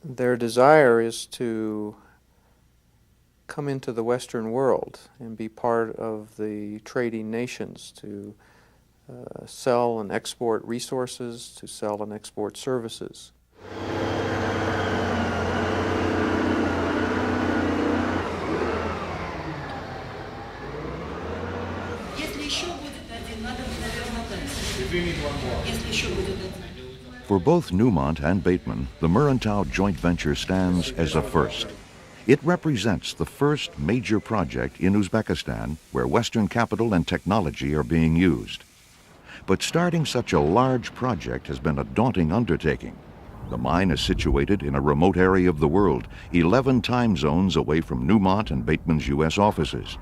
Their desire is to come into the Western world and be part of the trading nations, to sell and export resources, to sell and export services. For both Newmont and Bateman, the Muruntau joint venture stands as a first. It represents the first major project in Uzbekistan where Western capital and technology are being used. But starting such a large project has been a daunting undertaking. The mine is situated in a remote area of the world, 11 time zones away from Newmont and Bateman's U.S. offices.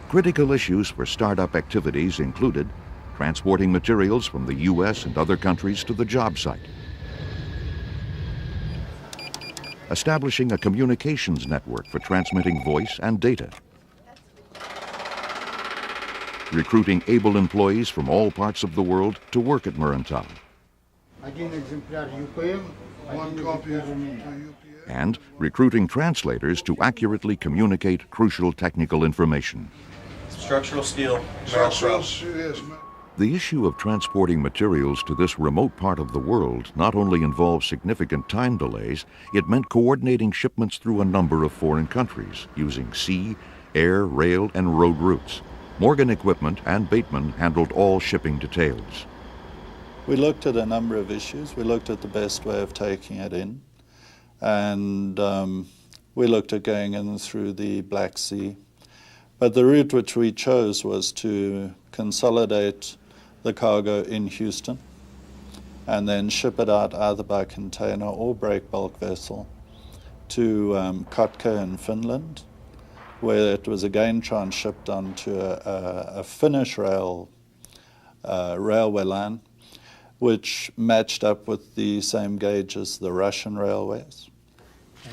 Critical issues for startup activities included transporting materials from the U.S. and other countries to the job site, establishing a communications network for transmitting voice and data, recruiting able employees from all parts of the world to work at Muruntau, and recruiting translators to accurately communicate crucial technical information. Structural steel. The issue of transporting materials to this remote part of the world not only involved significant time delays, it meant coordinating shipments through a number of foreign countries using sea, air, rail, and road routes. Morgan Equipment and Bateman handled all shipping details. We looked at a number of issues. We looked at the best way of taking it in, and we looked at going in through the Black Sea. But the route which we chose was to consolidate the cargo in Houston and then ship it out either by container or break bulk vessel to Kotka in Finland, where it was again transshipped onto a Finnish railway line, which matched up with the same gauge as the Russian railways.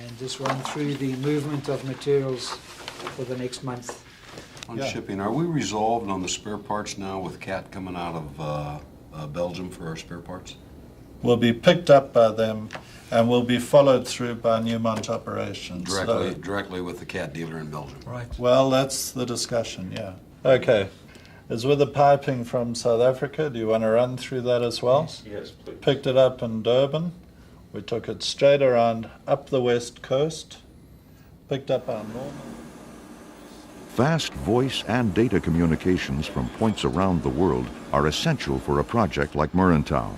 And just run through the movement of materials for the next month. On shipping, are we resolved on the spare parts now with CAT coming out of Belgium for our spare parts? Will be picked up by them and will be followed through by Newmont operations. Directly with the CAT dealer in Belgium. Right. Well, that's the discussion, yeah. Okay. As with the piping from South Africa, do you want to run through that as well? Yes, please. Picked it up in Durban. We took it straight around up the west coast, picked up our normal. Fast voice and data communications from points around the world are essential for a project like Muruntau.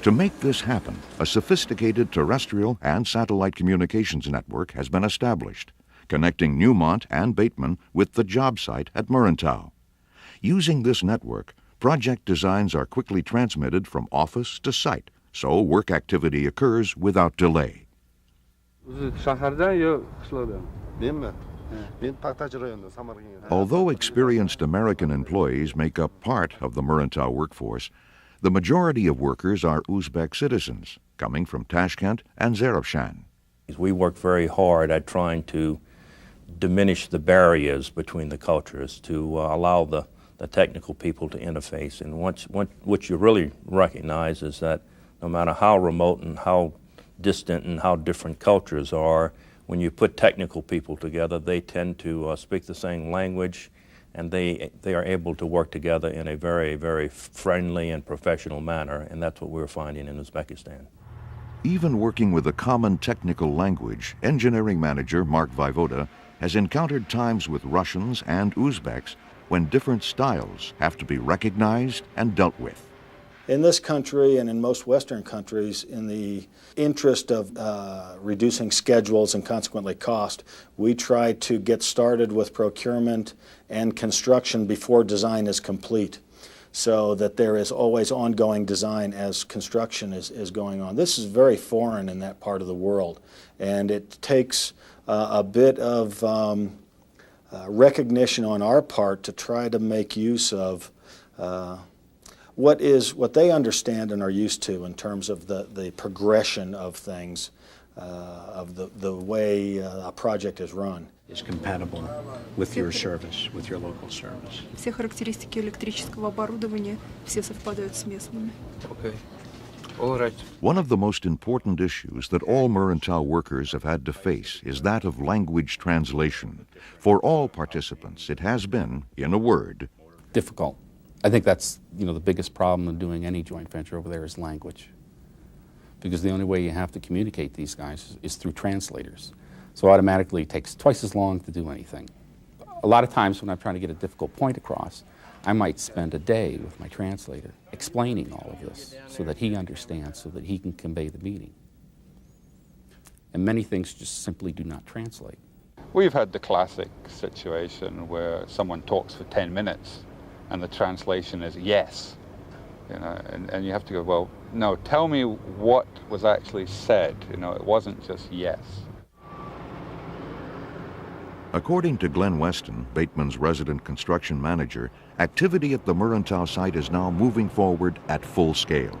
To make this happen, a sophisticated terrestrial and satellite communications network has been established, connecting Newmont and Bateman with the job site at Muruntau. Using this network, project designs are quickly transmitted from office to site, so work activity occurs without delay. Although experienced American employees make up part of the Muruntau workforce, the majority of workers are Uzbek citizens, coming from Tashkent and Zarafshan. We work very hard at trying to diminish the barriers between the cultures, to allow the technical people to interface. And what you really recognize is that no matter how remote and how distant and how different cultures are, when you put technical people together, they tend to speak the same language, and they are able to work together in a very, very friendly and professional manner, and that's what we're finding in Uzbekistan. Even working with a common technical language, engineering manager Mark Vaivoda has encountered times with Russians and Uzbeks when different styles have to be recognized and dealt with. In this country and in most Western countries, in the interest of reducing schedules and consequently cost, we try to get started with procurement and construction before design is complete, so that there is always ongoing design as construction is going on. This is very foreign in that part of the world, and it takes a bit of recognition on our part to try to make use of what they understand and are used to in terms of the progression of things, of the way a project is run. Is compatible with your service, with your local service. Все характеристики электрического оборудования все совпадают с местными. Okay. One of the most important issues that all Muruntau workers have had to face is that of language translation. For all participants, it has been, in a word, difficult. I think that's, the biggest problem in doing any joint venture over there is language. Because the only way you have to communicate these guys is through translators. So automatically it takes twice as long to do anything. A lot of times when I'm trying to get a difficult point across, I might spend a day with my translator explaining all of this so that he understands, so that he can convey the meaning. And many things just simply do not translate. We've had the classic situation where someone talks for 10 minutes and the translation is yes. And you have to go, well, no, tell me what was actually said. It wasn't just yes. According to Glenn Weston, Bateman's resident construction manager, activity at the Muruntau site is now moving forward at full scale.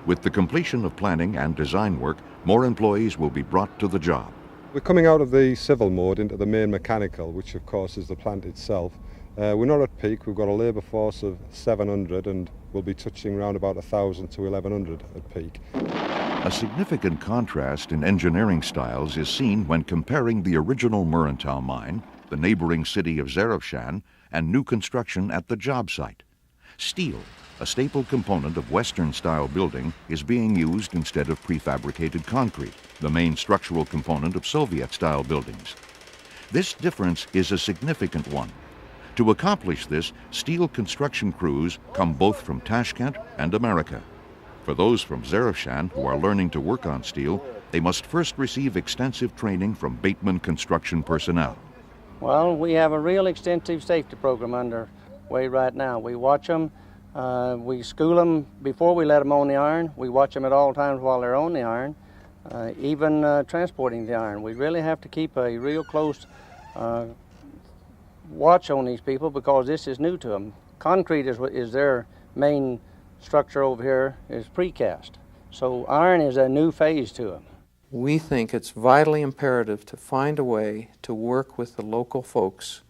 With the completion of planning and design work, more employees will be brought to the job. We're coming out of the civil mode into the main mechanical, which of course is the plant itself. We're not at peak. We've got a labour force of 700 and we'll be touching around about 1,000 to 1,100 at peak. A significant contrast in engineering styles is seen when comparing the original Muruntau mine, the neighboring city of Zarafshan, and new construction at the job site. Steel, a staple component of Western-style building, is being used instead of prefabricated concrete, the main structural component of Soviet-style buildings. This difference is a significant one. To accomplish this, steel construction crews come both from Tashkent and America. For those from Zarafshan who are learning to work on steel, they must first receive extensive training from Bateman construction personnel. Well, we have a real extensive safety program underway right now. We watch them, we school them before we let them on the iron. We watch them at all times while they're on the iron, even transporting the iron. We really have to keep a real close watch on these people because this is new to them. Concrete is their main structure over here, is precast. So iron is a new phase to them. We think it's vitally imperative to find a way to work with the local folks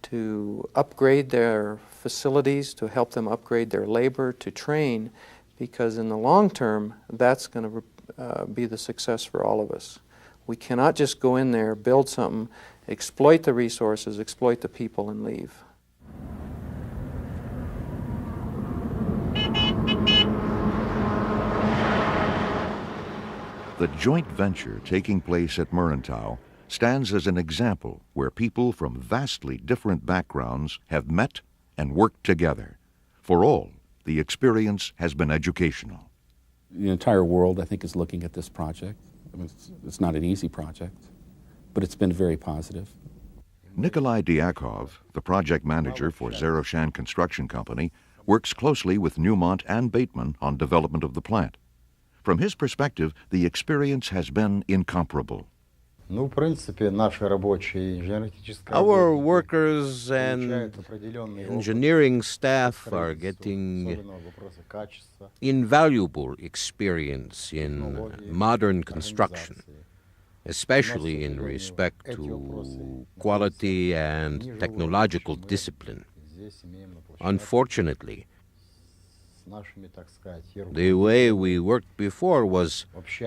to upgrade their facilities, to help them upgrade their labor, to train, because in the long term, that's going to be the success for all of us. We cannot just go in there, build something, exploit the resources, exploit the people, and leave. The joint venture taking place at Muruntau stands as an example where people from vastly different backgrounds have met and worked together. For all, the experience has been educational. The entire world, I think, is looking at this project. I mean, it's not an easy project, but it's been very positive. Nikolai Diakov, the project manager for Zarafshan Construction Company, works closely with Newmont and Bateman on development of the plant. From his perspective, the experience has been incomparable. Our workers and engineering staff are getting invaluable experience in modern construction, especially in respect to quality and technological discipline. Unfortunately, the way we worked before was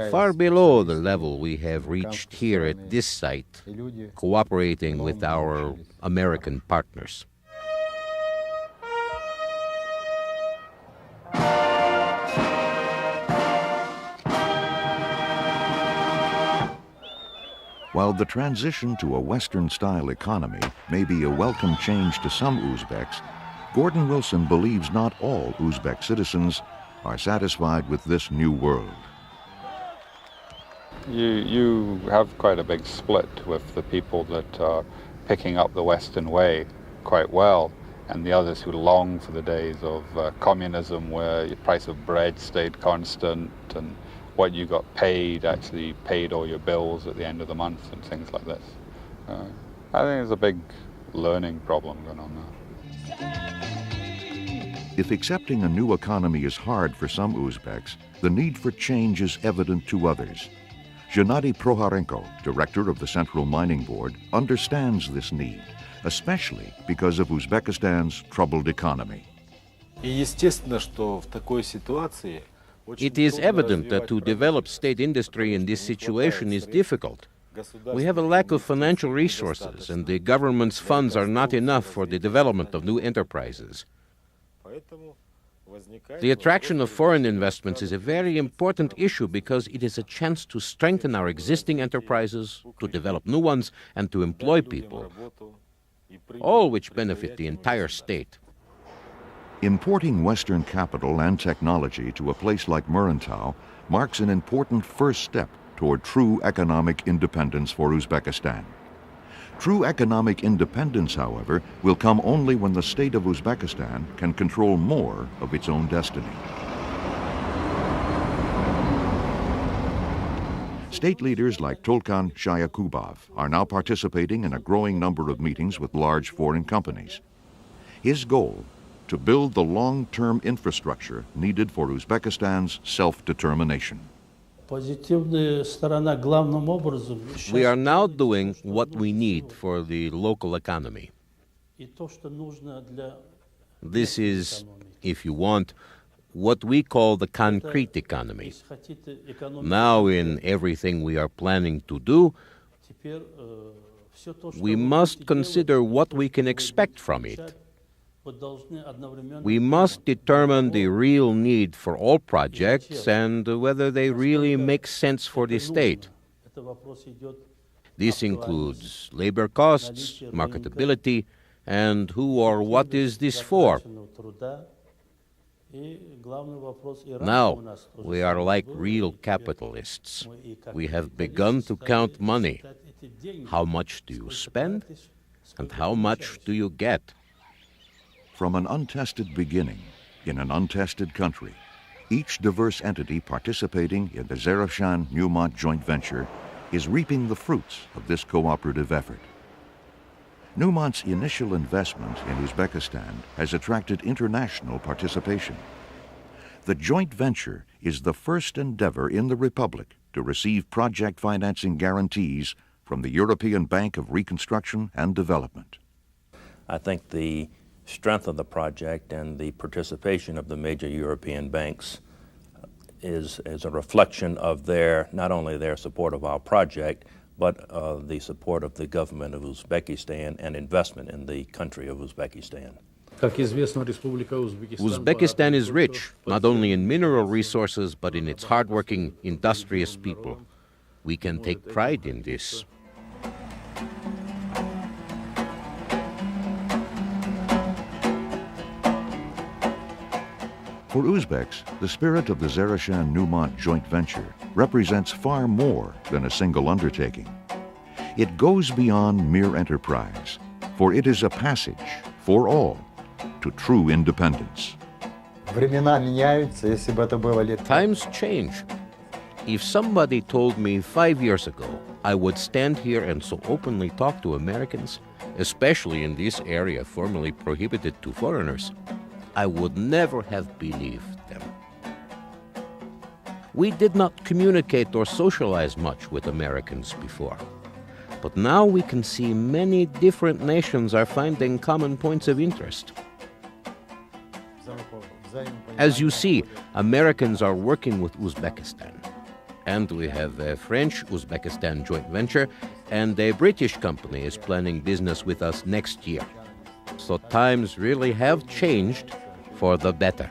far below the level we have reached here at this site, cooperating with our American partners. While the transition to a Western-style economy may be a welcome change to some Uzbeks, Gordon Wilson believes not all Uzbek citizens are satisfied with this new world. You have quite a big split with the people that are picking up the Western way quite well, and the others who long for the days of communism where the price of bread stayed constant and what you got paid actually paid all your bills at the end of the month and things like this. I think there's a big learning problem going on now. If accepting a new economy is hard for some Uzbeks, the need for change is evident to others. Gennady Prohorenko, director of the Central Mining Board, understands this need, especially because of Uzbekistan's troubled economy. It is evident that to develop state industry in this situation is difficult. We have a lack of financial resources, and the government's funds are not enough for the development of new enterprises. The attraction of foreign investments is a very important issue because it is a chance to strengthen our existing enterprises, to develop new ones, and to employ people, all which benefit the entire state. Importing Western capital and technology to a place like Muruntau marks an important first step toward true economic independence for Uzbekistan. True economic independence, however, will come only when the state of Uzbekistan can control more of its own destiny. State leaders like Tolkan Shayakubov are now participating in a growing number of meetings with large foreign companies. His goal, to build the long-term infrastructure needed for Uzbekistan's self-determination. We are now doing what we need for the local economy. This is, if you want, what we call the concrete economy. Now, in everything we are planning to do, we must consider what we can expect from it. We must determine the real need for all projects and whether they really make sense for the state. This includes labor costs, marketability, and who or what is this for. Now, we are like real capitalists. We have begun to count money. How much do you spend, and how much do you get? From an untested beginning, in an untested country, each diverse entity participating in the Zarafshan-Newmont joint venture is reaping the fruits of this cooperative effort. Newmont's initial investment in Uzbekistan has attracted international participation. The joint venture is the first endeavor in the Republic to receive project financing guarantees from the European Bank of Reconstruction and Development. I think the strength of the project and the participation of the major European banks is a reflection of not only their support of our project, but the support of the government of Uzbekistan and investment in the country of Uzbekistan. Uzbekistan is rich, not only in mineral resources, but in its hardworking, industrious people. We can take pride in this. For Uzbeks, the spirit of the Zarafshan-Newmont joint venture represents far more than a single undertaking. It goes beyond mere enterprise, for it is a passage, for all, to true independence. Times change. If somebody told me 5 years ago I would stand here and so openly talk to Americans, especially in this area formerly prohibited to foreigners, I would never have believed them. We did not communicate or socialize much with Americans before. But now we can see many different nations are finding common points of interest. As you see, Americans are working with Uzbekistan. And we have a French-Uzbekistan joint venture, and a British company is planning business with us next year. So times really have changed for the better.